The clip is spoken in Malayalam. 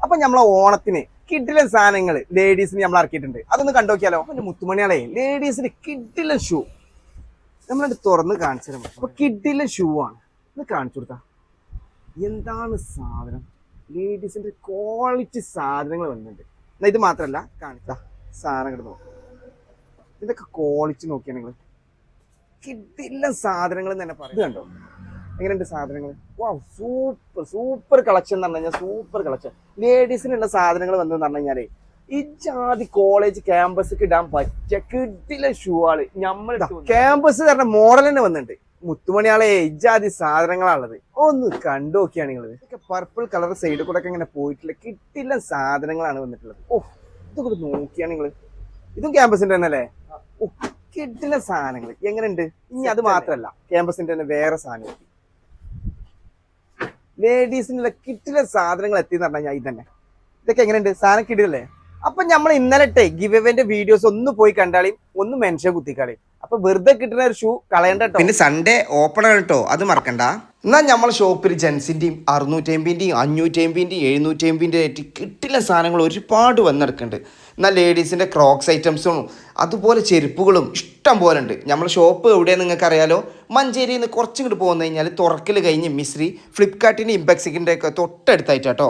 അപ്പൊ നമ്മളെ ഓണത്തിന് കിഡിലെ സാധനങ്ങൾ ലേഡീസിന് നമ്മൾ ഇറക്കിയിട്ടുണ്ട്. അതൊന്ന് കണ്ടോക്കിയാലോ. അപ്പൊ മുത്തുമണിയാളെ ലേഡീസിന് കിഡിലെ ഷൂ നമ്മളത് തുറന്ന് കാണിച്ചു തരാം. അപ്പൊ കിഡിലെ ഷൂ ആണ് ഇത് കാണിച്ചു കൊടുത്താ. എന്താണ് സാധനം? ലേഡീസിന്റെ ക്വാളിറ്റി സാധനങ്ങൾ വന്നിട്ടുണ്ട്. എന്നാ ഇത് മാത്രല്ല കാണിച്ച സാധനം കിടന്നു. ഇതൊക്കെ ക്വാളിറ്റി നോക്കിയാ നിങ്ങൾ കിഡിലെ സാധനങ്ങൾ തന്നെ പറയും. ഇത് കണ്ടോ എങ്ങനെയുണ്ട് സാധനങ്ങൾ? വാ സൂപ്പർ സൂപ്പർ കളക്ഷൻ എന്ന് പറഞ്ഞു കഴിഞ്ഞാൽ സൂപ്പർ കളക്ഷൻ. ലേഡീസിനുള്ള സാധനങ്ങൾ വന്നെന്ന് പറഞ്ഞു കഴിഞ്ഞാലേ ഈ ജാതി കോളേജ് ക്യാമ്പസ് ഇടാൻ പറ്റിയ കിഡിലെ ഷൂ ആള് നമ്മൾ ക്യാമ്പസ് പറഞ്ഞ മോഡൽ തന്നെ വന്നിട്ടുണ്ട്. മുത്തുമണിയാളെ ഇജാതി സാധനങ്ങളാണുള്ളത്. ഒന്ന് കണ്ടു നോക്കിയാണ് നിങ്ങൾ. ഇതൊക്കെ പർപ്പിൾ കളർ സൈഡിൽ കൂടെ ഒക്കെ ഇങ്ങനെ പോയിട്ടുള്ള കിട്ടില്ല സാധനങ്ങളാണ് വന്നിട്ടുള്ളത്. ഓ ഇതൊക്കെ നോക്കിയാണ് നിങ്ങൾ. ഇതും ക്യാമ്പസിന്റെ തന്നെ അല്ലേ? ഓ കിട്ടില്ല സാധനങ്ങൾ എങ്ങനെയുണ്ട്. ഇനി അത് മാത്രല്ല ക്യാമ്പസിന്റെ തന്നെ വേറെ സാധനം ലേഡീസിനുള്ള കിട്ടിലെ സാധനങ്ങൾ എത്തിയെന്ന് പറഞ്ഞു കഴിഞ്ഞാൽ ഇതന്നെ. ഇതൊക്കെ എങ്ങനെയുണ്ട് സാധനം കിട്ടില്ലേ? അപ്പൊ നമ്മൾ ഇന്നലത്തെ ഗിവ് എവേന്റെ വീഡിയോസ് ഒന്ന് പോയി കണ്ടാളിയും ഒന്ന് മെൻഷൻ കുത്തിക്കാളിയും. അപ്പൊ വെറുതെ കിട്ടുന്ന ഒരു ഷൂ കളയണ്ട കേട്ടോ. പിന്നെ സൺഡേ ഓപ്പൺ ആണ് കേട്ടോ, അത് മറക്കണ്ട. എന്നാൽ നമ്മളെ ഷോപ്പിൽ ജെൻസിന്റെയും 650ന്റെയും 550ന്റെയും 750ന്റെ ആയിട്ട് കിട്ടില്ല സാധനങ്ങൾ ഒരുപാട് വന്നെടുക്കുന്നുണ്ട്. എന്നാൽ ലേഡീസിന്റെ ക്രോക്സ് ഐറ്റംസും അതുപോലെ ചെരുപ്പുകളും ഇഷ്ടം പോലെ ഉണ്ട്. നമ്മളെ ഷോപ്പ് എവിടെയാണെന്ന് നിങ്ങൾക്ക് അറിയാലോ. മഞ്ചേരിയിൽ നിന്ന് കുറച്ചും കൂടി പോകുന്നു കഴിഞ്ഞാൽ തുറക്കൽ കഴിഞ്ഞ് മിസ്രി ഫ്ലിപ്കാർട്ടിന്റെ ഇംപെക്സിന്റെ ഒക്കെ തൊട്ടടുത്തായിട്ടാട്ടോ.